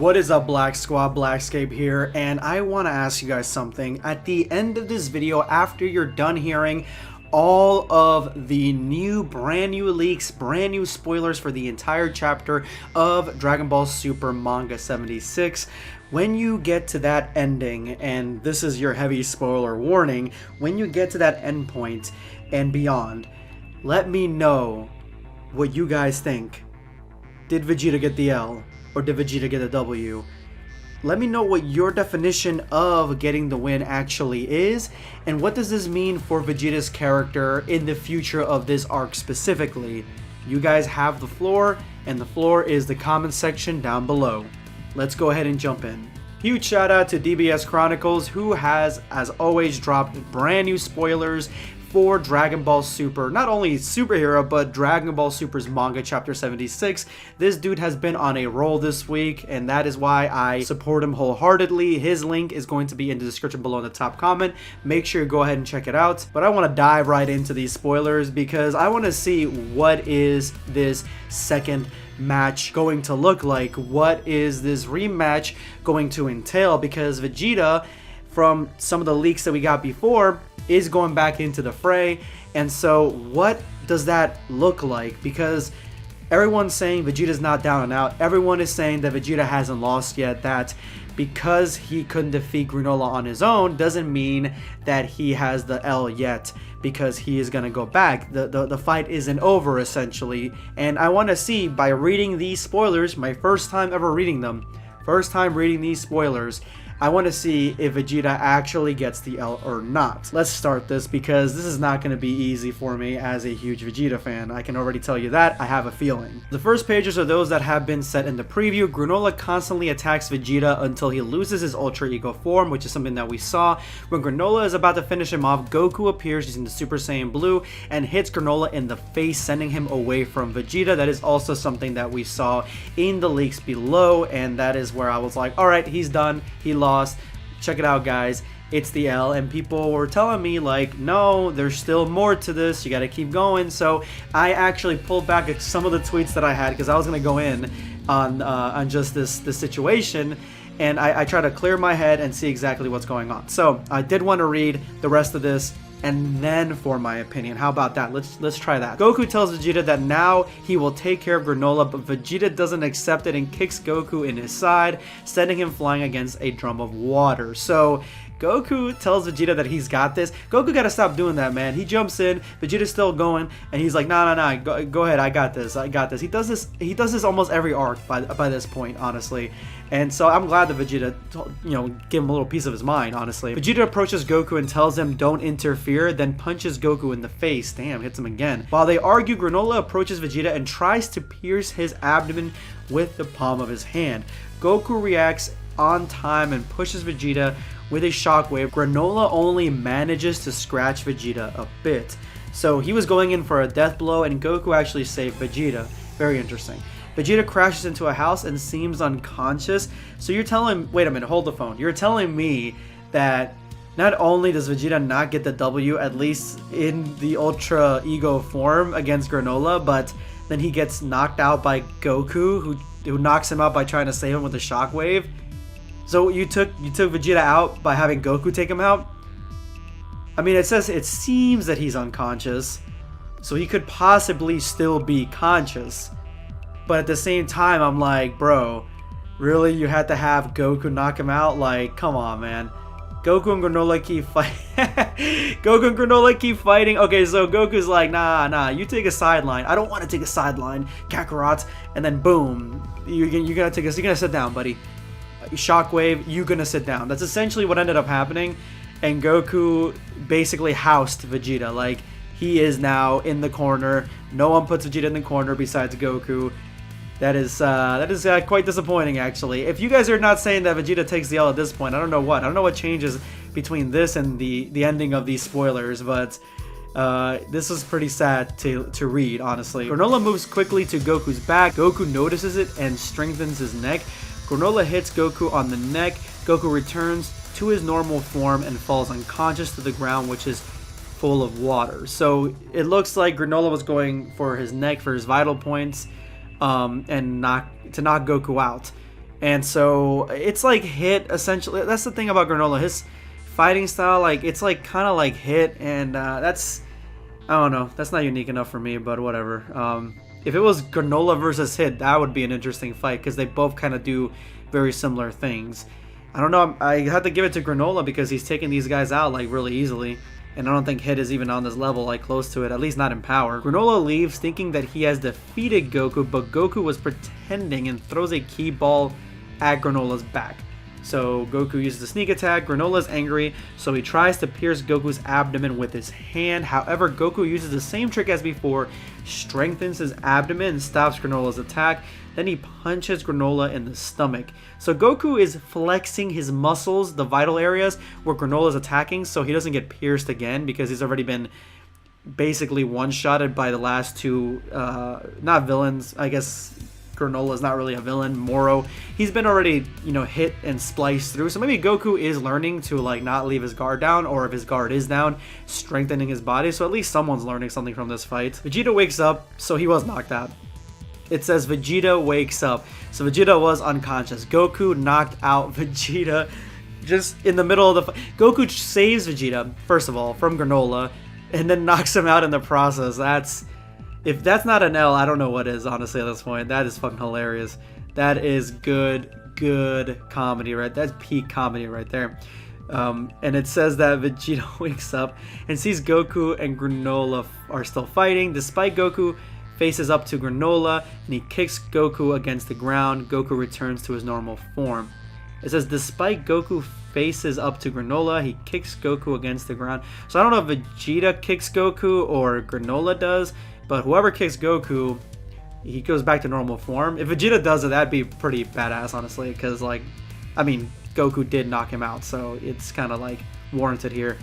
What is up, Black Squad? Blackscape here, and I want to ask you guys something. At the end of this video, after you're done hearing all of the brand new leaks, brand new spoilers for the entire chapter of Dragon Ball Super Manga 76, when you get to that ending, and this is your heavy spoiler warning, when you get to that end point and beyond, let me know what you guys think. Did Vegeta get the L? Or did Vegeta get a W? Let me know what your definition of getting the win actually is, and what does this mean for Vegeta's character in the future of this arc specifically. You guys have the floor, and the floor is the comment section down below. Let's go ahead and jump in. Huge shout out to DBS Chronicles, who has, as always, dropped brand new spoilers for Dragon Ball Super, not only Superhero, but Dragon Ball Super's manga chapter 76. This dude has been on a roll this week, and that is why I support him wholeheartedly. His link is going to be in the description below in the top comment. Make sure you go ahead and check it out. But I want to dive right into these spoilers because I want to see what is this second match going to look like. What is this rematch going to entail? Because Vegeta, from some of the leaks that we got before, is going back into the fray. And so what does that look like? Because everyone's saying Vegeta's not down and out. Everyone is saying that Vegeta hasn't lost yet, that because he couldn't defeat Granola on his own doesn't mean that he has the L yet, because he is going to go back. The fight isn't over, essentially. And I want to see, by reading these spoilers, my first time ever reading them, first time reading these spoilers, I want to see if Vegeta actually gets the L or not. Let's start this, because this is not going to be easy for me as a huge Vegeta fan. I can already tell you that. I have a feeling. The first pages are those that have been set in the preview. Granola constantly attacks Vegeta until he loses his Ultra Ego form, which is something that we saw. When Granola is about to finish him off, Goku appears using the Super Saiyan Blue and hits Granola in the face, sending him away from Vegeta. That is also something that we saw in the leaks below, and that is where I was like, alright, he's done. He lost. Check it out, guys. It's the L. And people were telling me, like, no, there's still more to this. You got to keep going. So I actually pulled back some of the tweets that I had, because I was going to go in on just this situation. And I try to clear my head and see exactly what's going on. So I did want to read the rest of this and then for my opinion. How about that? Let's try that. Goku tells Vegeta that now he will take care of Granola, but Vegeta doesn't accept it and kicks Goku in his side, sending him flying against a drum of water. So Goku tells Vegeta that he's got this. Goku gotta stop doing that, man. He jumps in, Vegeta's still going, and he's like, nah, go ahead, I got this. He does this almost every arc by this point, honestly. And so I'm glad that Vegeta, give him a little piece of his mind, honestly. Vegeta approaches Goku and tells him don't interfere, then punches Goku in the face. Damn, hits him again. While they argue, Granola approaches Vegeta and tries to pierce his abdomen with the palm of his hand. Goku reacts on time and pushes Vegeta with a shockwave. Granola only manages to scratch Vegeta a bit. So he was going in for a death blow, and Goku actually saved Vegeta. Very interesting. Vegeta crashes into a house and seems unconscious. So you're telling, wait a minute, hold the phone. You're telling me that not only does Vegeta not get the W, at least in the Ultra Ego form against Granola, but then he gets knocked out by Goku, who knocks him out by trying to save him with a shockwave. So you took Vegeta out by having Goku take him out? I mean, it seems that he's unconscious, so he could possibly still be conscious. But at the same time, I'm like, bro, really? You had to have Goku knock him out? Like, come on, man. Goku and Granola keep fighting. Goku and Granola keep fighting. Okay, so Goku's like, nah, you take a sideline. I don't want to take a sideline, Kakarot. And then boom, you're gonna sit down, buddy. Shockwave, you're gonna sit down. That's essentially what ended up happening, and Goku basically housed Vegeta. Like, he is now in the corner. No one puts Vegeta in the corner besides Goku. That is quite disappointing, actually. If you guys are not saying that Vegeta takes the L at this point, I don't know what changes between this and the ending of these spoilers, but this was pretty sad to read, honestly. Granola moves quickly to Goku's back. Goku notices it and strengthens his neck. Granola hits Goku on the neck. Goku returns to his normal form and falls unconscious to the ground, which is full of water. So it looks like Granola was going for his neck, for his vital points, and to knock Goku out. And so it's like Hit essentially. That's the thing about Granola. His fighting style, like it's like kind of like Hit, and that's, I don't know, that's not unique enough for me, but whatever. If it was Granola versus Hit, that would be an interesting fight because they both kind of do very similar things. I don't know. I have to give it to Granola because he's taking these guys out like really easily. And I don't think Hit is even on this level, like close to it, at least not in power. Granola leaves thinking that he has defeated Goku, but Goku was pretending and throws a key ball at Granola's back. So Goku uses the sneak attack. Granola's angry, so he tries to pierce Goku's abdomen with his hand. However, Goku uses the same trick as before, strengthens his abdomen and stops Granola's attack. Then he punches Granola in the stomach. So Goku is flexing his muscles, the vital areas where Granola is attacking, so he doesn't get pierced again because he's already been basically one-shotted by the last two, not villains, I guess. Granola is not really a villain. Moro, he's been already, you know, hit and spliced through. So maybe Goku is learning to like not leave his guard down, or if his guard is down, strengthening his body. So at least someone's learning something from this fight. Vegeta wakes up, so he was knocked out. It says Vegeta wakes up. So Vegeta was unconscious. Goku knocked out Vegeta just in the middle of the fight. Goku saves Vegeta, first of all, from Granola, and then knocks him out in the process. If that's not an L, I don't know what is, honestly, at this point. That is fucking hilarious. That is good comedy, right? That's peak comedy right there. And it says that Vegeta wakes up and sees Goku and Granola are still fighting. Despite Goku faces up to Granola and he kicks Goku against the ground, Goku returns to his normal form. It says, despite Goku faces up to Granola, he kicks Goku against the ground. So I don't know if Vegeta kicks Goku or Granola does, but whoever kicks Goku, he goes back to normal form. If Vegeta does it, that'd be pretty badass, honestly, because, like, I mean, Goku did knock him out, so it's kind of, like, warranted here.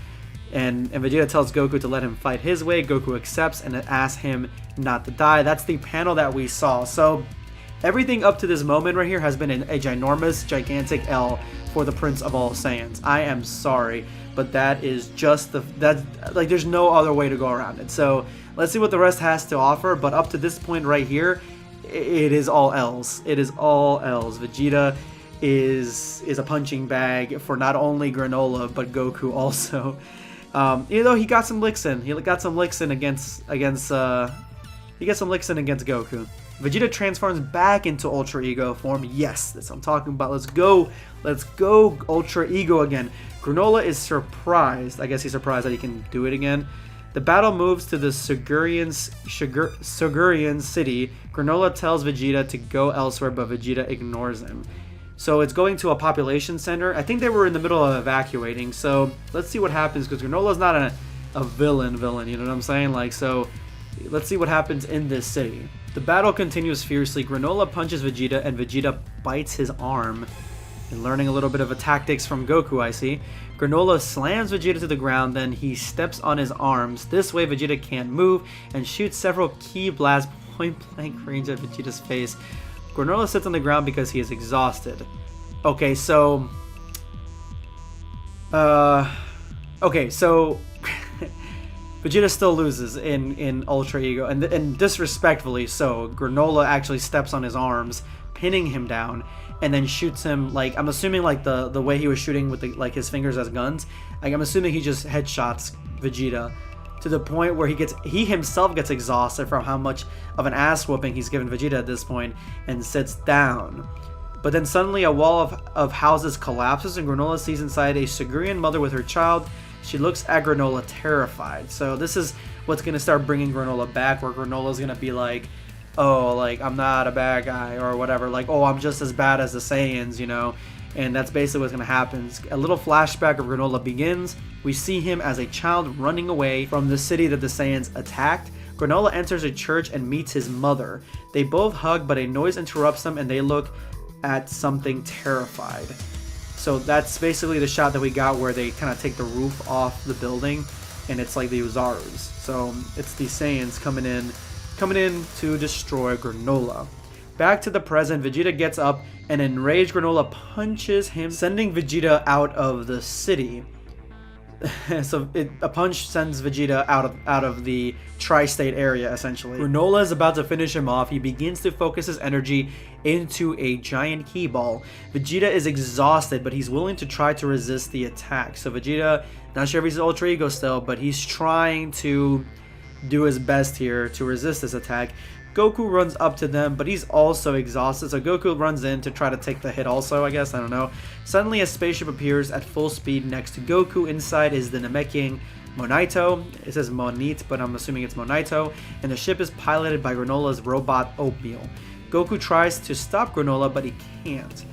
And Vegeta tells Goku to let him fight his way. Goku accepts and asks him not to die. That's the panel that we saw. So everything up to this moment right here has been a ginormous, gigantic L for the Prince of All Saiyans. I am sorry, but that is just like, there's no other way to go around it. So let's see what the rest has to offer. But up to this point right here, it is all L's. It is all L's. Vegeta is a punching bag for not only Granola but Goku also. You know, he got some licks in. He got some licks in against Goku. Vegeta transforms back into Ultra Ego form. Yes, that's what I'm talking about. Let's go Ultra Ego again. Granola is surprised. I guess he's surprised that he can do it again. The battle moves to the Sugurian city. Granola tells Vegeta to go elsewhere, but Vegeta ignores him. So it's going to a population center. I think they were in the middle of evacuating. So let's see what happens, because Granola's not a villain, you know what I'm saying? Like, so let's see what happens in this city. The battle continues fiercely. Granola punches Vegeta, and Vegeta bites his arm. And learning a little bit of a tactics from Goku, I see. Granola slams Vegeta to the ground, then he steps on his arms. This way Vegeta can't move, and shoots several key blasts point blank range at Vegeta's face. Granola sits on the ground because he is exhausted. Okay, so Vegeta still loses in Ultra Ego, and disrespectfully so. Granola actually steps on his arms, pinning him down, and then shoots him, like, I'm assuming, like, the way he was shooting with like his fingers as guns. Like, I'm assuming he just headshots Vegeta to the point where he himself gets exhausted from how much of an ass whooping he's given Vegeta at this point, and sits down. But then suddenly a wall of houses collapses, and Granola sees inside a Sugurian mother with her child. She looks at Granola terrified. So this is what's going to start bringing Granola back, where Granola's going to be like, oh, like, I'm not a bad guy, or whatever, like, oh, I'm just as bad as the Saiyans, you know. And that's basically what's going to happen. A little flashback of Granola begins. We see him as a child running away from the city that the Saiyans attacked. Granola enters a church and meets his mother. They both hug, but a noise interrupts them, and they look at something terrified. So that's basically the shot that we got where they kind of take the roof off the building, and it's like the Uzarus. So it's the Saiyans coming in to destroy Granola. Back to the present, Vegeta gets up, and enraged Granola punches him, sending Vegeta out of the city. So a punch sends Vegeta out of the tri-state area, essentially. Granola is about to finish him off. He begins to focus his energy into a giant key ball. Vegeta is exhausted, but he's willing to try to resist the attack. So Vegeta, not sure if he's Ultra Ego still, but he's trying to do his best here to resist this attack. Goku runs up to them, but he's also exhausted, so Goku runs in to try to take the hit also, I guess, I don't know. Suddenly a spaceship appears at full speed next to Goku. Inside is the Namekian Monito. It says Monit, but I'm assuming it's Monito. And the ship is piloted by Granola's robot Oatmeal. Goku tries to stop Granola, but he can't.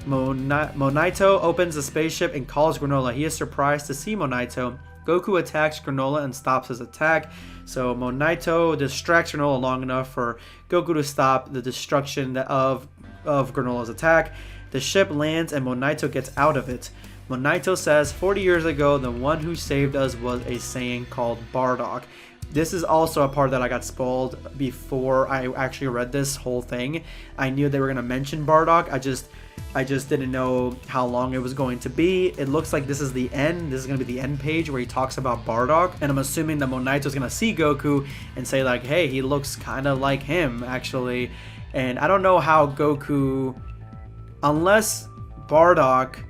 Monito opens the spaceship and calls Granola. He is surprised to see Monito. Goku attacks Granola and stops his attack. So Monito distracts Granola long enough for Goku to stop the destruction of Granola's attack. The ship lands and Monito gets out of it. Monito says, 40 years ago, the one who saved us was a Saiyan called Bardock. This is also a part that I got spoiled before I actually read this whole thing. I knew they were going to mention Bardock. I just didn't know how long it was going to be. It looks like this is the end. This is going to be the end page where he talks about Bardock. And I'm assuming that Monito is going to see Goku and say like, hey, he looks kind of like him, actually. And I don't know how Goku, unless Bardock...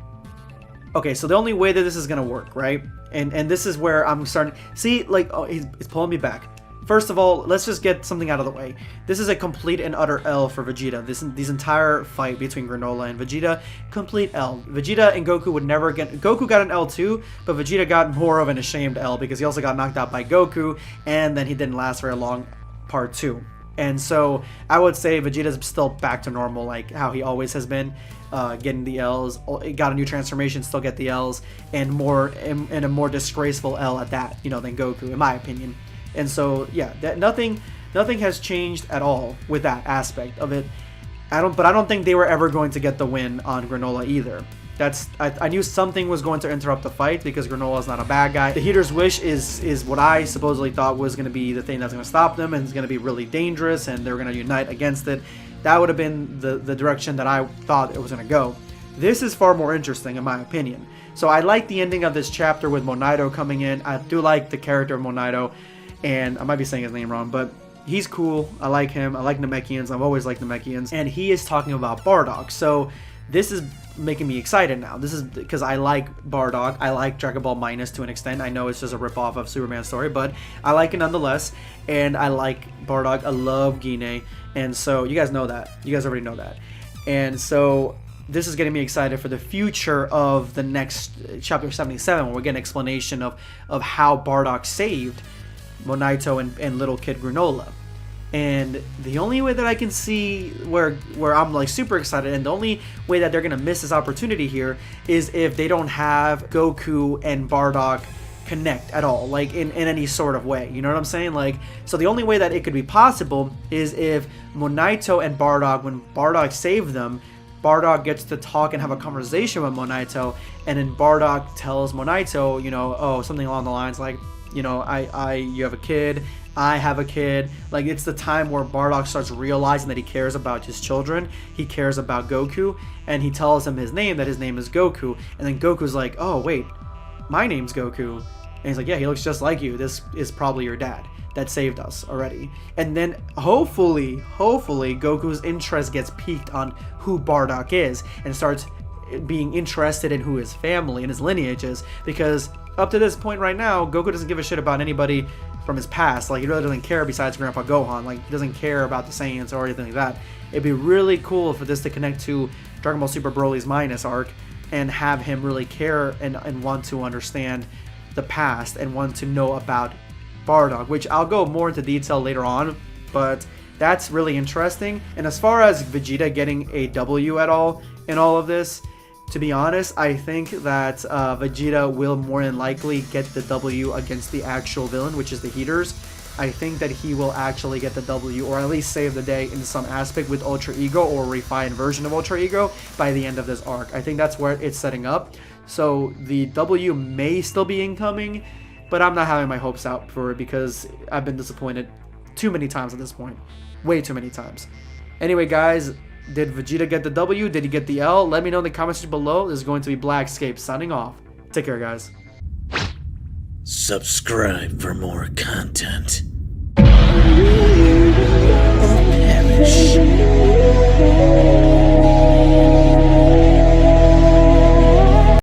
Okay, so the only way that this is going to work, right? And this is where I'm starting... See, like, oh, it's pulling me back. First of all, let's just get something out of the way. This is a complete and utter L for Vegeta. This entire fight between Granola and Vegeta, complete L. Vegeta and Goku would never get... Goku got an L too, but Vegeta got more of an ashamed L because he also got knocked out by Goku, and then he didn't last very long, part 2. And so I would say Vegeta's still back to normal, like how he always has been, getting the L's, got a new transformation, still get the L's, and a more disgraceful L at that, you know, than Goku, in my opinion. And so yeah, that nothing has changed at all with that aspect of it. But I don't think they were ever going to get the win on Granola either. I knew something was going to interrupt the fight because Granola is not a bad guy. The Heater's Wish is what I supposedly thought was going to be the thing that's going to stop them, and it's going to be really dangerous, and they're going to unite against it. That would have been the direction that I thought it was going to go. This is far more interesting in my opinion. So I like the ending of this chapter with Monito coming in. I do like the character of Monito, and I might be saying his name wrong, but he's cool. I like him. I like Namekians. I've always liked Namekians. And he is talking about Bardock. So this is making me excited now. This is because I like Bardock. I like Dragon Ball Minus to an extent. I know it's just a ripoff of Superman's story, but I like it nonetheless. And I like Bardock. I love Guinea. And so you guys know that. You guys already know that. And so this is getting me excited for the future of the next chapter 77, where we get an explanation of how Bardock saved Monito and little kid Granola. And the only way that I can see where I'm like super excited, and the only way that they're gonna miss this opportunity here, is if they don't have Goku and Bardock connect at all, like in any sort of way, you know what I'm saying? Like, so the only way that it could be possible is if Monito and Bardock, when Bardock saved them, Bardock gets to talk and have a conversation with Monito, and then Bardock tells Monito, you know, oh, something along the lines like, you know, you have a kid, I have a kid. Like, it's the time where Bardock starts realizing that he cares about his children. He cares about Goku, and he tells him his name, that his name is Goku. And then Goku's like, oh, wait, my name's Goku. And he's like, yeah, he looks just like you. This is probably your dad that saved us already. And then hopefully, Goku's interest gets piqued on who Bardock is and starts being interested in who his family and his lineage is. Because up to this point right now, Goku doesn't give a shit about anybody from his past. Like, he really doesn't care besides Grandpa Gohan. Like, he doesn't care about the Saiyans or anything like that. It'd be really cool for this to connect to Dragon Ball Super Broly's Minus arc and have him really care and want to understand the past and want to know about Bardock, which I'll go more into detail later on, but that's really interesting. And as far as Vegeta getting a W at all in all of this, to be honest, I think that Vegeta will more than likely get the W against the actual villain, which is the Heaters. I think that he will actually get the W, or at least save the day in some aspect with Ultra Ego or a refined version of Ultra Ego by the end of this arc. I think that's where it's setting up. So the W may still be incoming, but I'm not having my hopes out for it because I've been disappointed too many times at this point. Way too many times. Anyway, guys, did Vegeta get the W? Did he get the L? Let me know in the comments below. This is going to be Blackscape signing off. Take care, guys. Subscribe for more content.